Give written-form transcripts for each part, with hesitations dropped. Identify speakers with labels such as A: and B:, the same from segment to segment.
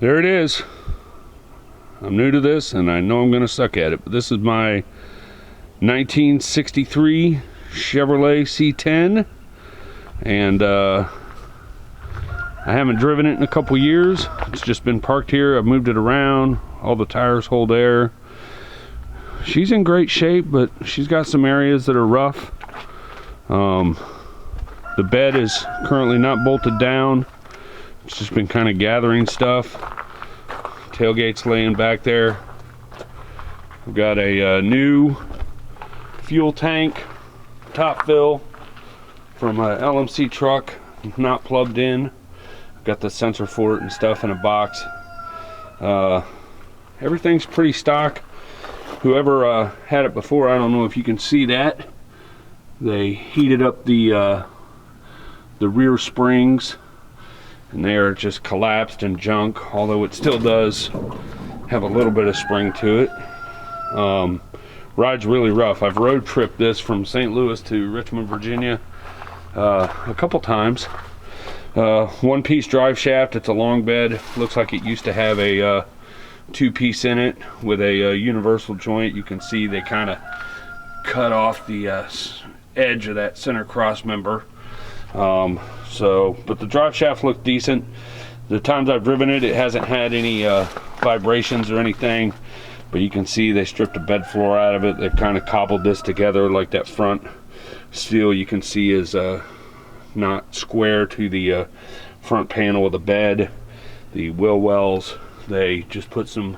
A: there it is. I'm new to this and I know I'm gonna suck at it, but this is my 1963 Chevrolet C-10, and I haven't driven it in a couple years. It's just been parked here. I've moved it around. All the tires hold air. She's in great shape, but she's got some areas that are rough. The bed is currently not bolted down. It's just been kind of gathering stuff. Tailgate's laying back there. We've got a new fuel tank top fill from a LMC truck, not plugged in. Got the sensor for it and stuff in a box. Everything's pretty stock. Whoever had it before, I don't know if you can see that. They heated up the rear springs, and they are just collapsed and junk, although it still does have a little bit of spring to it. Ride's really rough. I've road tripped this from St. Louis to Richmond, Virginia a couple times. One-piece drive shaft. It's a long bed. Looks like it used to have a two-piece in it with a universal joint. You can see they kind of cut off the edge of that center cross member. But the drive shaft looked decent. The times I've driven it, it hasn't had any vibrations or anything. But you can see they stripped the bed floor out of it. They've kind of cobbled this together, like that front steel you can see is not square to the front panel of the bed. The wheel wells, they just put some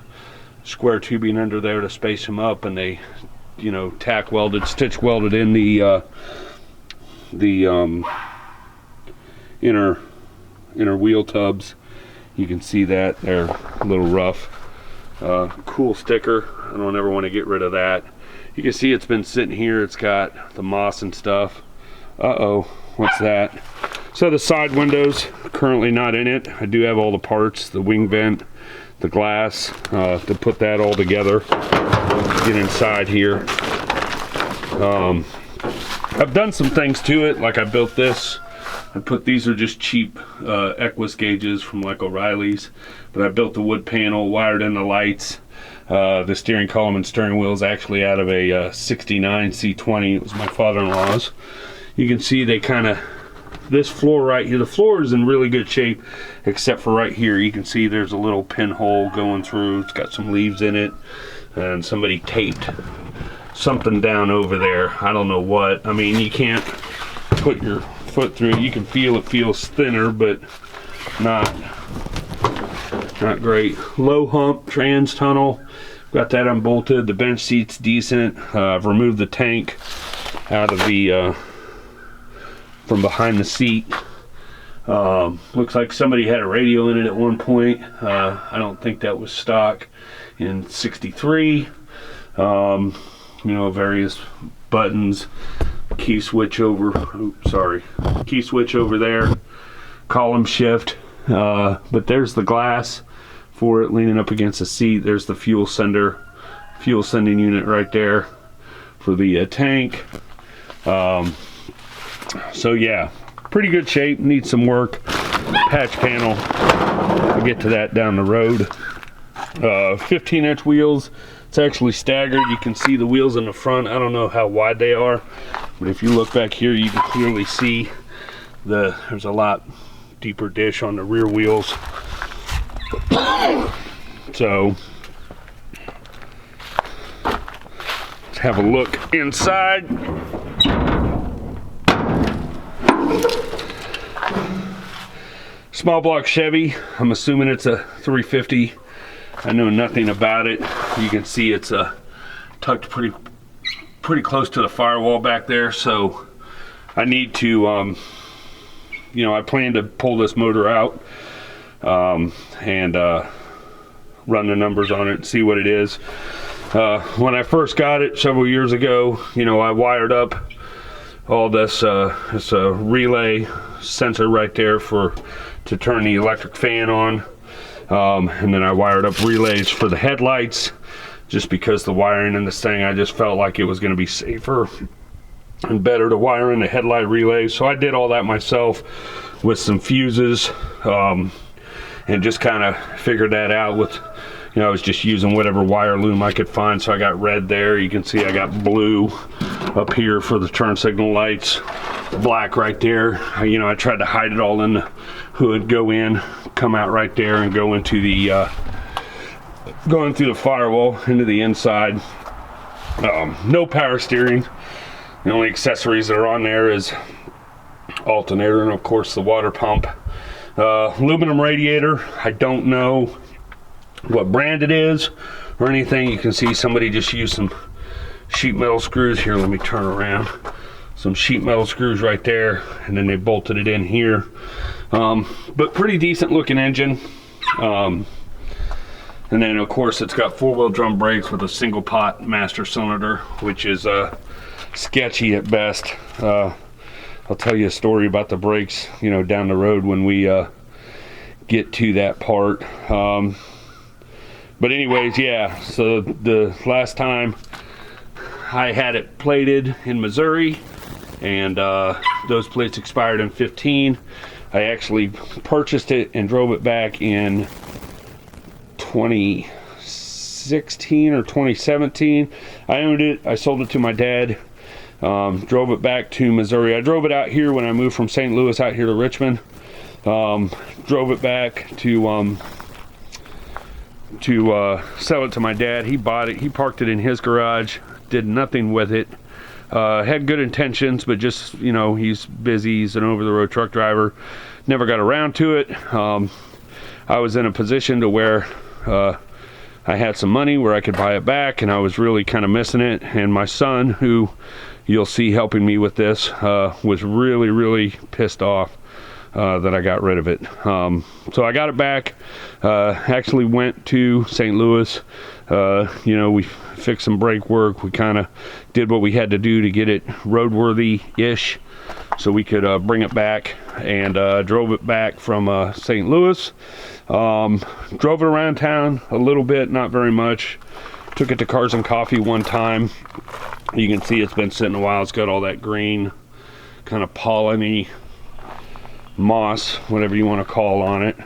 A: square tubing under there to space them up, and they, you know, tack welded, stitch welded in the inner wheel tubs. You can see that they're a little rough. Cool sticker. I don't ever want to get rid of that. You can see it's been sitting here. It's got the moss and stuff. What's that? So the side windows, currently not in it. I do have all the parts, the wing vent, the glass, to put that all together. Get inside here. I've done some things to it, like I built this. These are just cheap Equus gauges from like O'Reilly's, but I built the wood panel, wired in the lights. The steering column and steering wheel is actually out of a 69 C-20. It was my father-in-law's. You can see they kind of, this floor right here, the floor is in really good shape, except for right here. You can see there's a little pinhole going through. It's got some leaves in it, and somebody taped something down over there. I don't know what. I mean, you can't put your foot through it. You can feel it feels thinner, but not great. Low hump trans tunnel, got that unbolted. The bench seat's decent. I've removed the tank out of the from behind the seat. Looks like somebody had a radio in it at one point. I don't think that was stock in 63. You know, various buttons, key switch over, key switch over there, column shift, but there's the glass for it leaning up against the seat. There's the fuel sending unit right there for the tank. So yeah, pretty good shape, needs some work. Patch panel, we'll get to that down the road. 15-inch wheels. It's actually staggered. You can see the wheels in the front. I don't know how wide they are, but if you look back here, you can clearly see there's a lot deeper dish on the rear wheels. So let's have a look inside. Small block Chevy. I'm assuming it's a 350. I know nothing about it. You can see it's tucked pretty close to the firewall back there, so I need to you know, I plan to pull this motor out and run the numbers on it and see what it is. When I first got it several years ago, you know, I wired up all this relay sensor right there to turn the electric fan on. And then I wired up relays for the headlights, just because the wiring in this thing, I just felt like it was going to be safer and better to wire in the headlight relays. So I did all that myself with some fuses, and just kind of figured that out with, you know, I was just using whatever wire loom I could find. So I got red there. You can see I got blue up here for the turn signal lights, black right there. You know, I tried to hide it all in the hood, go in, come out right there, and go into the going through the firewall into the inside. No power steering. The only accessories that are on there is alternator and of course the water pump. Aluminum radiator. I don't know what brand it is or anything. You can see somebody just used some sheet metal screws here. Let me turn around. Some sheet metal screws right there, and then they bolted it in here. But pretty decent looking engine. And then of course it's got 4-wheel drum brakes with a single pot master cylinder, which is sketchy at best. I'll tell you a story about the brakes, you know, down the road when we get to that part. But anyways, yeah, so the last time I had it plated in Missouri, and those plates expired in 15. I actually purchased it and drove it back in 2016 or 2017. I owned it. I sold it to my dad. Drove it back to Missouri. I drove it out here when I moved from St. Louis out here to Richmond. Drove it back to sell it to my dad. He bought it. He parked it in his garage. Did nothing with it. Had good intentions, but just, you know, he's busy. He's an over-the-road truck driver. Never got around to it. I was in a position to where I had some money where I could buy it back, and I was really kind of missing it. And my son, who you'll see helping me with this, was really pissed off that I got rid of it. So I got it back. Actually went to St. Louis. You know, we fixed some brake work. We kind of did what we had to do to get it roadworthy-ish, so we could bring it back, and drove it back from St. Louis. Drove it around town a little bit, not very much. Took it to Cars and Coffee one time. You can see it's been sitting a while. It's got all that green kind of pollen-y moss, whatever you want to call on it.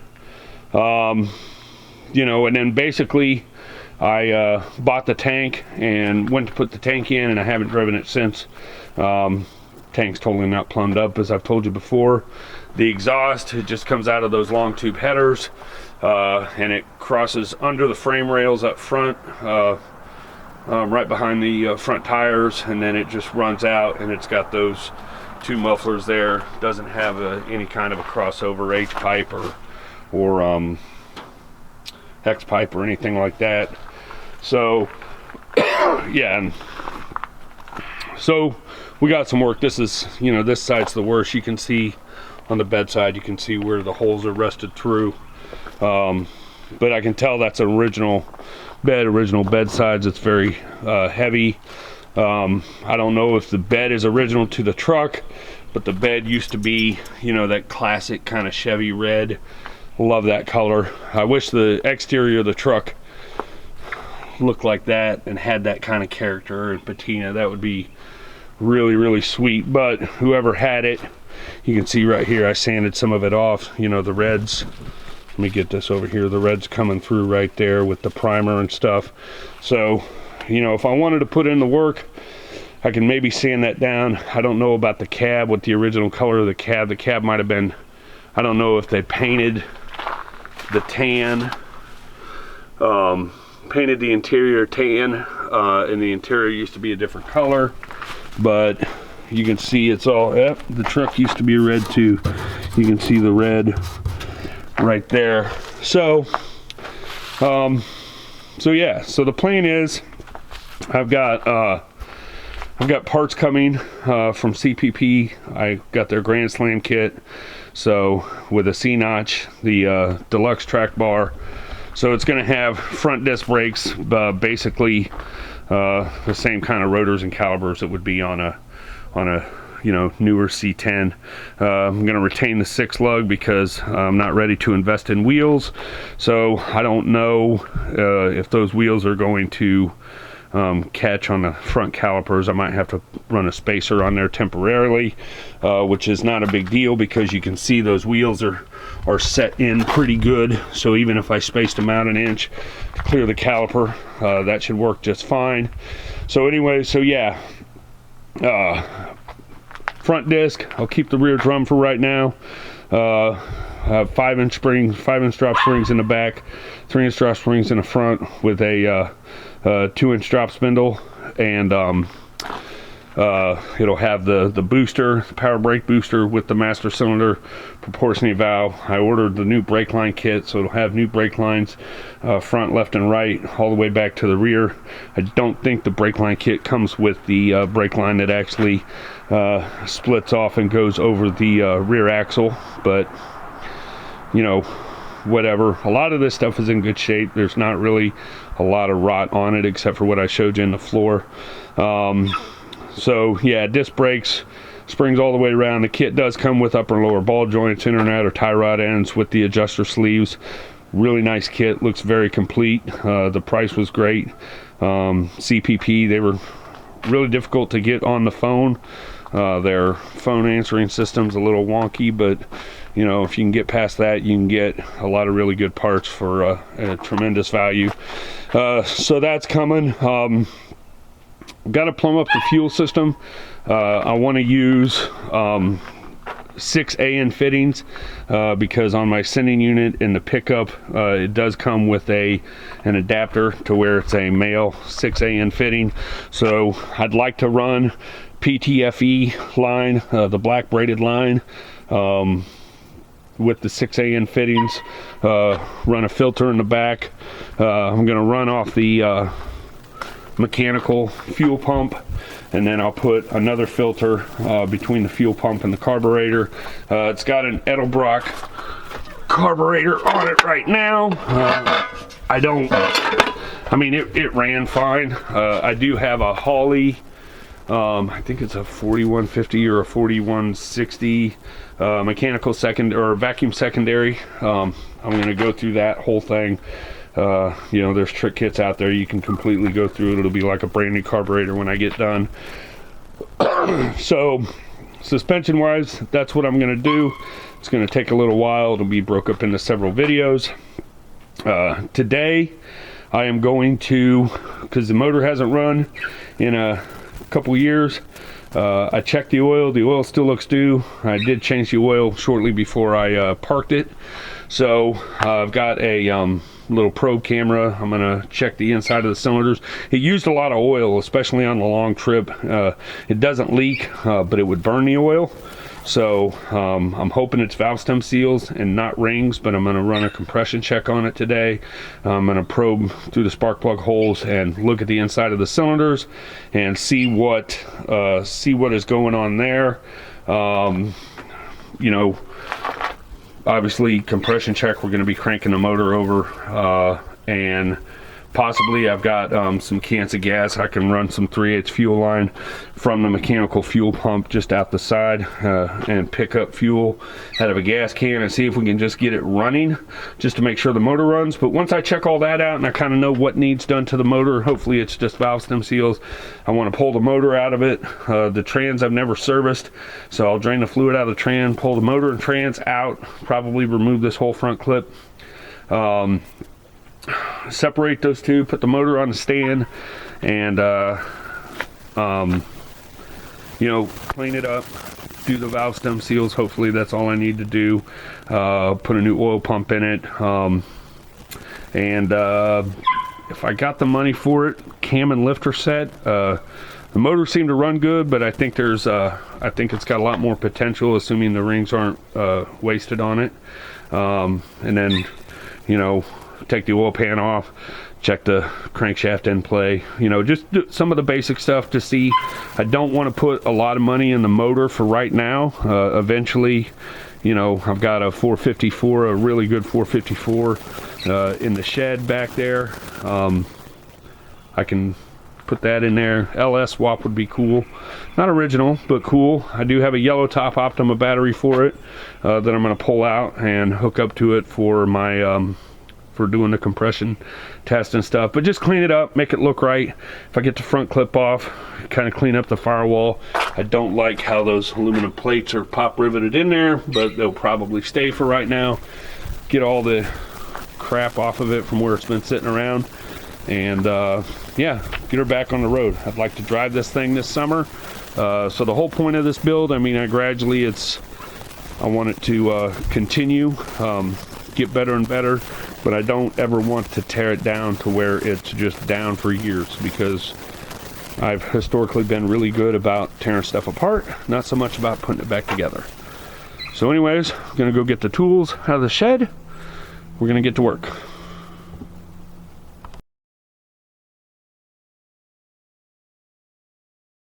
A: You know, and then basically I bought the tank and went to put the tank in, and I haven't driven it since. Tank's totally not plumbed up, as I've told you before. The exhaust, it just comes out of those long tube headers, and it crosses under the frame rails up front, right behind the front tires, and then it just runs out, and it's got those two mufflers there. Doesn't have any kind of a crossover H pipe or X pipe or anything like that. So yeah, and so we got some work. This is, you know, this side's the worst. You can see on the bed side, you can see where the holes are rusted through. But I can tell that's original bed sides. It's very heavy. I don't know if the bed is original to the truck, but the bed used to be, you know, that classic kind of Chevy red. Love that color. I wish the exterior of the truck looked like that and had that kind of character and patina. That would be really sweet. But whoever had it, you can see right here, I sanded some of it off. You know, the reds. Let me get this over here. The red's coming through right there with the primer and stuff. So, you know, if I wanted to put in the work, I can maybe sand that down. I don't know about the cab, what the original color of the cab. The cab might have been, I don't know if they painted the tan, painted the interior tan, and the interior used to be a different color, but you can see it's all, the truck used to be red too. You can see the red right there. So yeah, so the plan is I've got parts coming from CPP. I got their Grand Slam kit, so with a C-notch, the deluxe track bar. So it's going to have front disc brakes, basically the same kind of rotors and calipers that would be on a you know, newer C-10. I'm going to retain the 6 lug because I'm not ready to invest in wheels. So I don't know if those wheels are going to catch on the front calipers. I might have to run a spacer on there temporarily, which is not a big deal because you can see those wheels are set in pretty good. So even if I spaced them out an inch to clear the caliper, that should work just fine. So anyway, so yeah, front disc, I'll keep the rear drum for right now. 5-inch springs, 5-inch drop springs in the back, 3-inch drop springs in the front with a 2-inch drop spindle, and it'll have the booster, the power brake booster with the master cylinder proportioning valve. I ordered the new brake line kit, so it'll have new brake lines, front, left, and right, all the way back to the rear. I don't think the brake line kit comes with the brake line that actually splits off and goes over the rear axle, but you know, whatever. A lot of this stuff is in good shape. There's not really a lot of rot on it except for what I showed you in the floor. So yeah, disc brakes, springs all the way around. The kit does come with upper and lower ball joints, inner and outer tie rod ends with the adjuster sleeves. Really nice kit, looks very complete. The price was great. CPP, they were really difficult to get on the phone. Their phone answering system's a little wonky, but you know, if you can get past that, you can get a lot of really good parts for a tremendous value. So that's coming. Got to plumb up the fuel system. I want to use 6 AN fittings because on my sending unit in the pickup, it does come with an adapter to where it's a male 6 AN fitting. So I'd like to run PTFE line, the black braided line, with the 6 AN fittings, run a filter in the back. I'm going to run off the mechanical fuel pump, and then I'll put another filter between the fuel pump and the carburetor. It's got an Edelbrock carburetor on it right now. I mean, it ran fine. I do have a Holley, I think it's a 4150 or a 4160 mechanical vacuum secondary. I'm going to go through that whole thing. You know, there's trick kits out there you can completely go through it. It'll be like a brand new carburetor when I get done. So suspension wise, that's what I'm going to do. It's going to take a little while. It'll be broke up into several videos. Today I am going to, because the motor hasn't run in a couple years, I checked the oil still looks due. I did change the oil shortly before I parked it, so I've got a little probe camera. I'm gonna check the inside of the cylinders. It used a lot of oil, especially on the long trip. It doesn't leak, but it would burn the oil. So I'm hoping it's valve stem seals and not rings, but I'm going to run a compression check on it today. I'm going to probe through the spark plug holes and look at the inside of the cylinders and see what is going on there. You know, obviously compression check, we're going to be cranking the motor over, and possibly I've got some cans of gas. I can run some 3/8 fuel line from the mechanical fuel pump just out the side and pick up fuel out of a gas can and see if we can just get it running just to make sure the motor runs. But once I check all that out and I kind of know what needs done to the motor, hopefully it's just valve stem seals, I want to pull the motor out of it. The trans I've never serviced, so I'll drain the fluid out of the tran, pull the motor and trans out, probably remove this whole front clip. Separate those two, put the motor on the stand, and you know, clean it up, do the valve stem seals. Hopefully that's all I need to do. Put a new oil pump in it, and if I got the money for it, cam and lifter set. The motor seemed to run good, but I think it's got a lot more potential, assuming the rings aren't wasted on it. And then, you know, take the oil pan off, check the crankshaft in play, you know, just do some of the basic stuff to see. I don't want to put a lot of money in the motor for right now. Eventually, you know, I've got a 454, a really good 454 in the shed back there. I can put that in there. LS swap would be cool. Not original, but cool. I do have a yellow top Optima battery for it that I'm going to pull out and hook up to it for my for doing the compression test and stuff. But just clean it up, make it look right. If I get the front clip off, kind of clean up the firewall. I don't like how those aluminum plates are pop riveted in there, but they'll probably stay for right now. Get all the crap off of it from where it's been sitting around, and yeah, get her back on the road. I'd like to drive this thing this summer. So the whole point of this build, I mean, I want it to continue, get better and better, but I don't ever want to tear it down to where it's just down for years, because I've historically been really good about tearing stuff apart, not so much about putting it back together. So anyways, I'm gonna go get the tools out of the shed. We're gonna get to work.